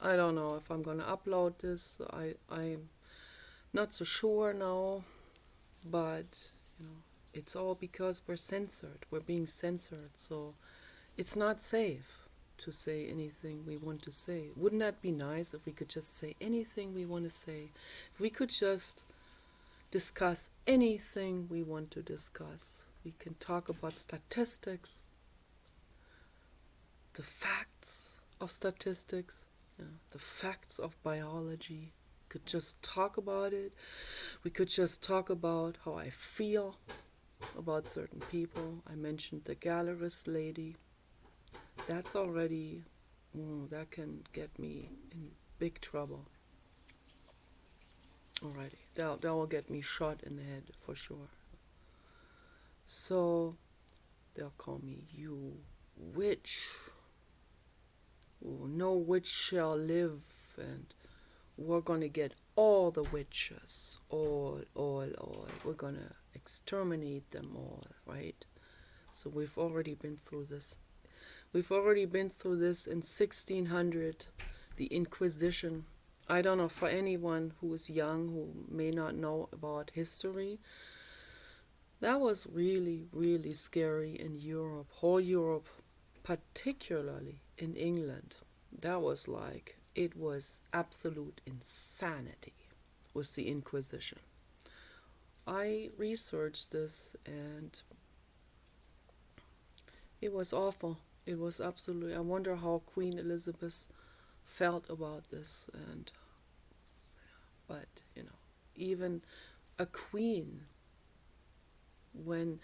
I don't know if I'm gonna upload this. I'm not so sure now, but it's all because we're censored. We're being censored, so it's not safe to say anything we want to say. Wouldn't that be nice if we could just say anything we want to say? If we could just discuss anything we want to discuss. We can talk about statistics, the facts of statistics, the facts of biology. Could just talk about it. We could just talk about how I feel about certain people. I mentioned the gallerist lady. That's already, that can get me in big trouble. Alrighty, that will get me shot in the head for sure. So they'll call me you witch. No witch shall live, and we're gonna get all the witches, all. We're gonna exterminate them all, right? So we've already been through this. We've already been through this in 1600, the Inquisition. I don't know, for anyone who is young, who may not know about history, that was really, really scary in Europe, whole Europe, particularly in England. That was like, it was absolute insanity with the Inquisition. I researched this and it was awful. It was absolutely, I wonder how Queen Elizabeth felt about this. But even a queen, when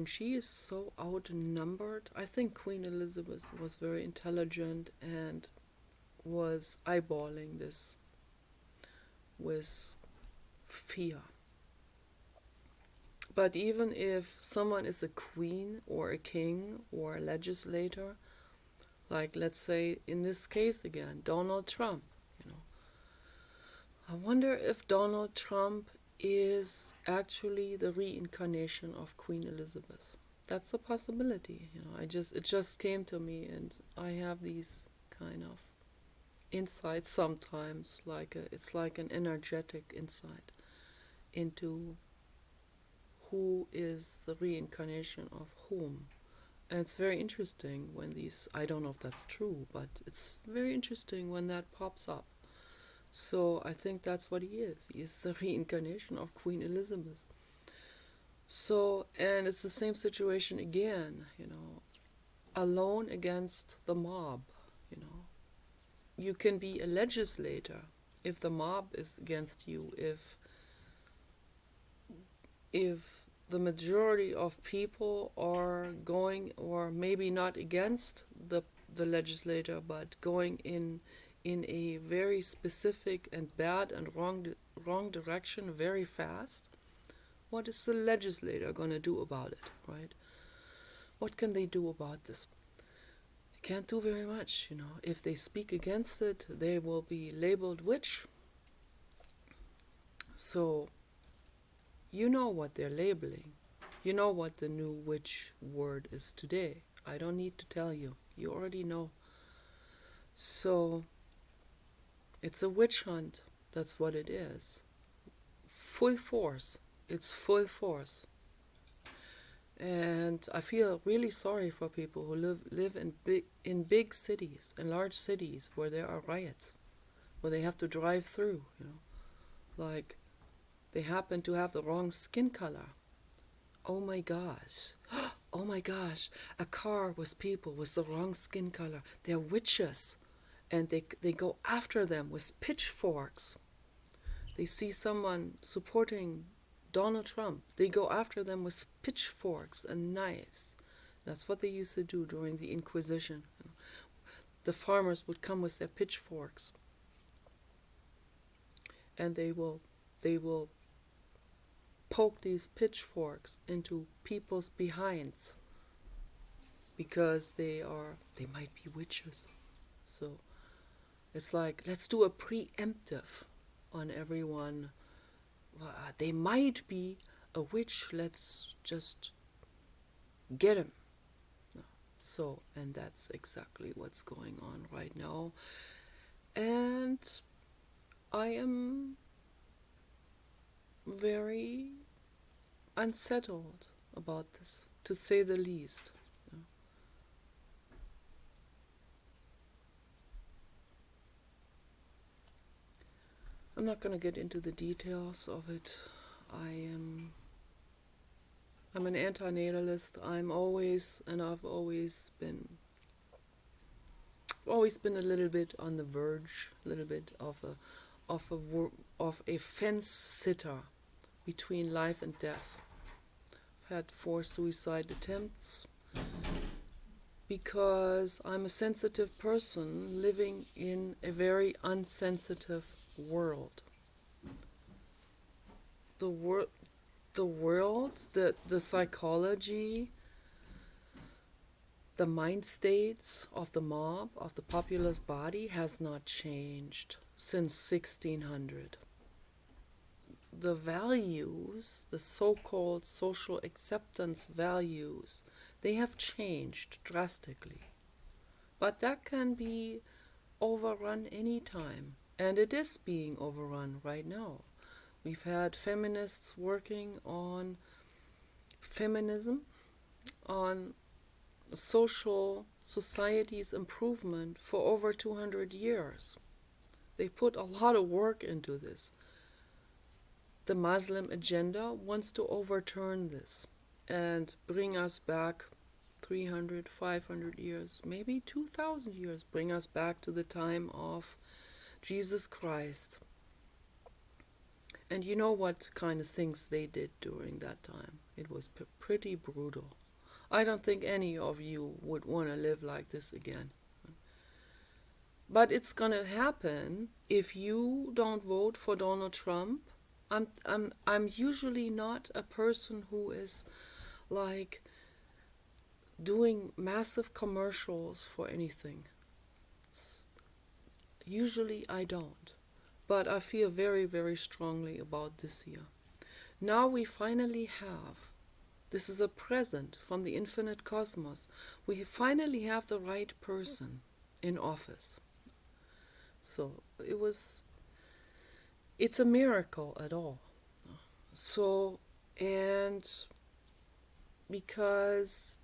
she is so outnumbered, I think Queen Elizabeth was very intelligent and was eyeballing this with fear. But even if someone is a queen or a king or a legislator, like let's say in this case again, Donald Trump, I wonder if Donald Trump is actually the reincarnation of Queen Elizabeth. That's a possibility. It just came to me, and I have these kind of insights sometimes, it's like an energetic insight into who is the reincarnation of whom. And it's very interesting when these, I don't know if that's true, but it's very interesting when that pops up. So I think that's what he is. He is the reincarnation of Queen Elizabeth. So, and it's the same situation again, alone against the mob, You can be a legislator if the mob is against you, if the majority of people are going, or maybe not against the legislator, but going in a very specific and bad and wrong direction very fast. What is the legislator going to do about it, right? What can they do about this? They can't do very much, If they speak against it, they will be labeled witch. So, you know what they're labeling. You know what the new witch word is today. I don't need to tell you. You already know. So, it's a witch hunt. That's what it is. Full force. It's full force. And I feel really sorry for people who live in big cities, in large cities where there are riots, where they have to drive through, like they happen to have the wrong skin color. Oh my gosh. Oh my gosh. A car with people with the wrong skin color. They're witches. And they go after them with pitchforks. They see someone supporting Donald Trump. They go after them with pitchforks and knives. That's what they used to do during the Inquisition. The farmers would come with their pitchforks. And they will poke these pitchforks into people's behinds because they might be witches. So it's like, let's do a preemptive on everyone. They might be a witch, let's just get him. So, and that's exactly what's going on right now. And And I am very unsettled about this, to say the least. I'm not going to get into the details of it. I'm an anti-natalist. I've always been a little bit on the verge, a little bit of a fence sitter between life and death. I've had 4 suicide attempts because I'm a sensitive person living in a very unsensitive world. The psychology, the mind states of the mob, of the populace body has not changed since 1600. The values, the so-called social acceptance values, they have changed drastically. But that can be overrun anytime, and it is being overrun right now. We've had feminists working on feminism, on society's improvement for over 200 years. They put a lot of work into this. The Muslim agenda wants to overturn this and bring us back 300, 500 years, maybe 2,000 years, bring us back to the time of Jesus Christ. And you know what kind of things they did during that time. It was pretty brutal. I don't think any of you would want to live like this again. But it's going to happen if you don't vote for Donald Trump. I'm usually not a person who is like doing massive commercials for anything. Usually I don't. But I feel very, very strongly about this year. Now we finally have, this is a present from the infinite cosmos, we finally have the right person in office. So it's a miracle at all. So, and because,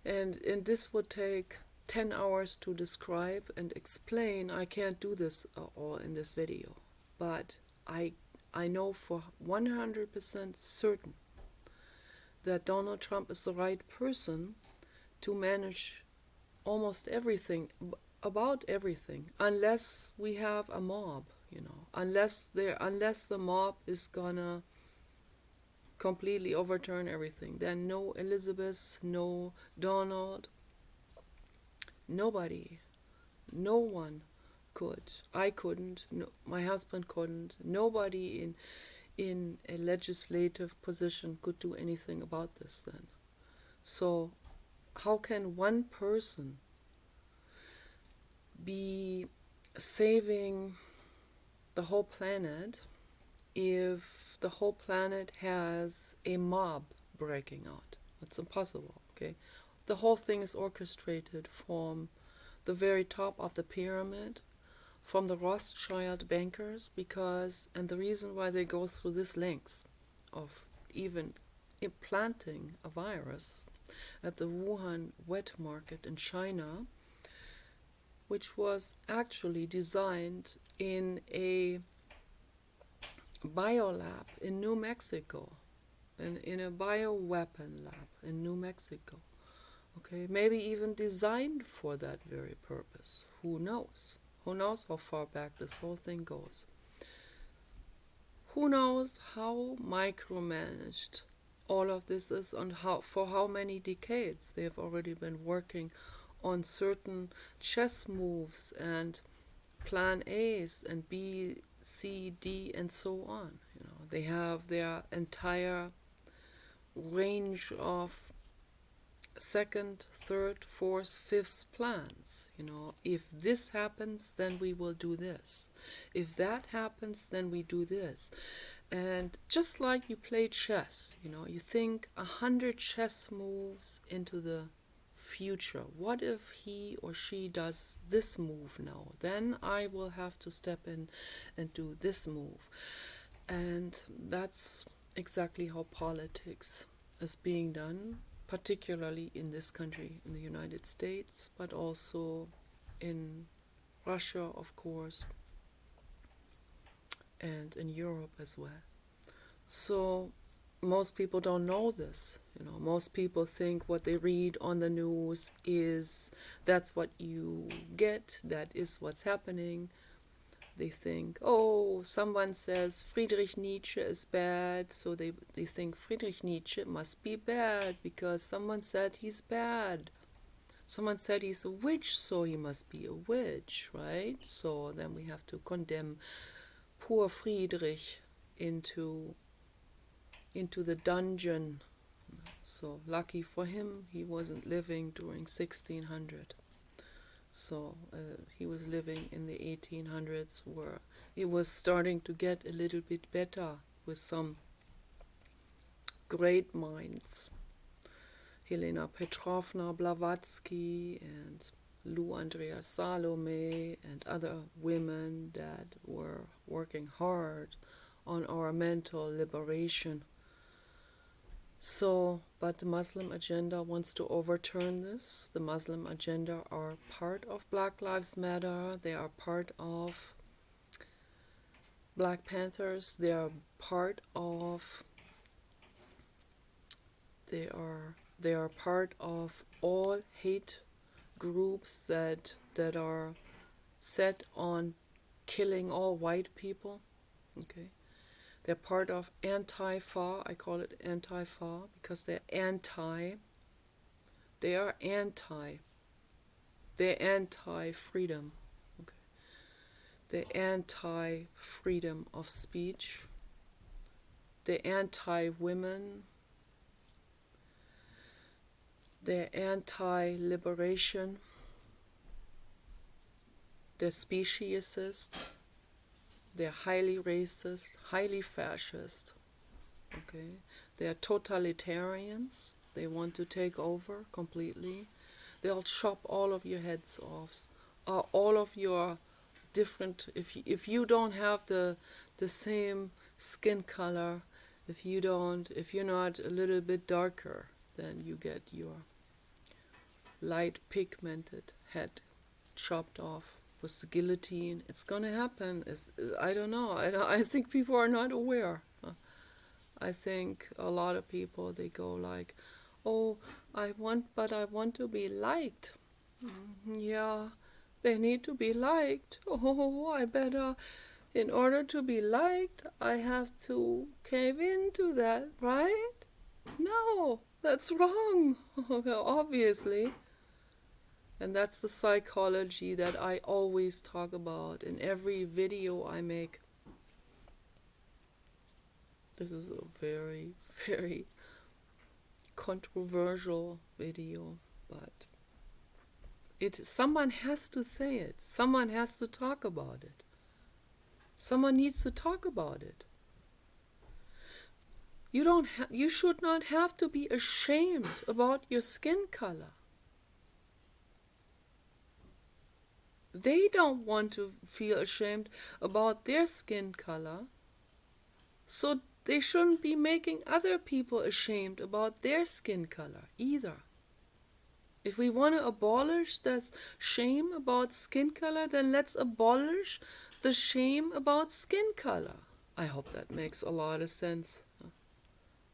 and this would take 10 hours to describe and explain. I can't do this all in this video, but I know for 100% certain that Donald Trump is the right person to manage almost everything, about everything, unless we have a mob, unless the mob is gonna completely overturn everything. Then no Elizabeth, no Donald, nobody, no one could. I couldn't, no, my husband couldn't, nobody in a legislative position could do anything about this then. So how can one person be saving the whole planet if the whole planet has a mob breaking out? It's impossible, okay? The whole thing is orchestrated from the very top of the pyramid, from the Rothschild bankers, and the reason why they go through this lengths of even implanting a virus at the Wuhan wet market in China, which was actually designed in a biolab in New Mexico, in a bioweapon lab in New Mexico. Okay, maybe even designed for that very purpose. Who knows? Who knows how far back this whole thing goes? Who knows how micromanaged all of this is, and for how many decades they have already been working on certain chess moves and plan A's and B, C, D, and so on. They have their entire range of second, third, fourth, fifth plans. If this happens, then we will do this. If that happens, then we do this. And just like you play chess, you think 100 chess moves into the future? What if he or she does this move now? Then I will have to step in and do this move. And that's exactly how politics is being done, particularly in this country, in the United States, but also in Russia, of course, and in Europe as well. So most people don't know this. Most people think what they read on the news is that's what you get, that is what's happening. They think, oh, someone says Friedrich Nietzsche is bad, so they think Friedrich Nietzsche must be bad because someone said he's bad. Someone said he's a witch, so he must be a witch, right? So then we have to condemn poor Friedrich into the dungeon. So lucky for him, he wasn't living during 1600. So he was living in the 1800s, where it was starting to get a little bit better with some great minds. Helena Petrovna Blavatsky and Lou Andrea Salome and other women that were working hard on our mental liberation. So, but the Muslim agenda wants to overturn this. The Muslim agenda are part of Black Lives Matter. They are part of Black Panthers. They are part of all hate groups that are set on killing all white people. Okay. They're part of Antifa. I call it Antifa because they're anti. They are anti. They're anti-freedom. Okay. They're anti-freedom of speech. They're anti-women. They're anti-liberation. They're speciesist. They're highly racist, highly fascist. Okay, they're totalitarians. They want to take over completely. They'll chop all of your heads off, all of your different. If you don't have the same skin color, if you're not a little bit darker, then you get your light pigmented head chopped off with the guillotine. It's gonna happen. I don't know. I think people are not aware. I think a lot of people, they go like, oh, I want to be liked. Yeah, they need to be liked. Oh, I better, in order to be liked, I have to cave into that, right? No, that's wrong. Obviously. And that's the psychology that I always talk about in every video I make. This is a very, very controversial video, but someone has to say it. Someone has to talk about it. Someone needs to talk about it. You should not have to be ashamed about your skin color. They don't want to feel ashamed about their skin color, so they shouldn't be making other people ashamed about their skin color either. If we want to abolish that shame about skin color, then let's abolish the shame about skin color. I hope that makes a lot of sense.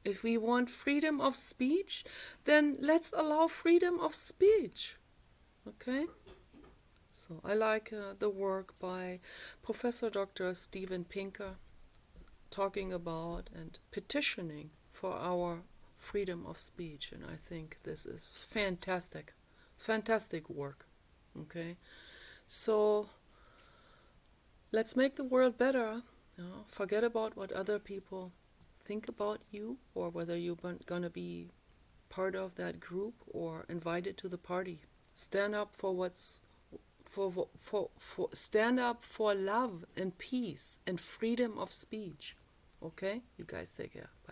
If we want freedom of speech, then let's allow freedom of speech. Okay? So I like the work by Professor Dr. Steven Pinker, talking about and petitioning for our freedom of speech. And I think this is fantastic, fantastic work. Okay? So let's make the world better. Forget about what other people think about you, or whether you're going to be part of that group or invited to the party. Stand up for stand up for love and peace and freedom of speech. Okay? You guys take care. Bye.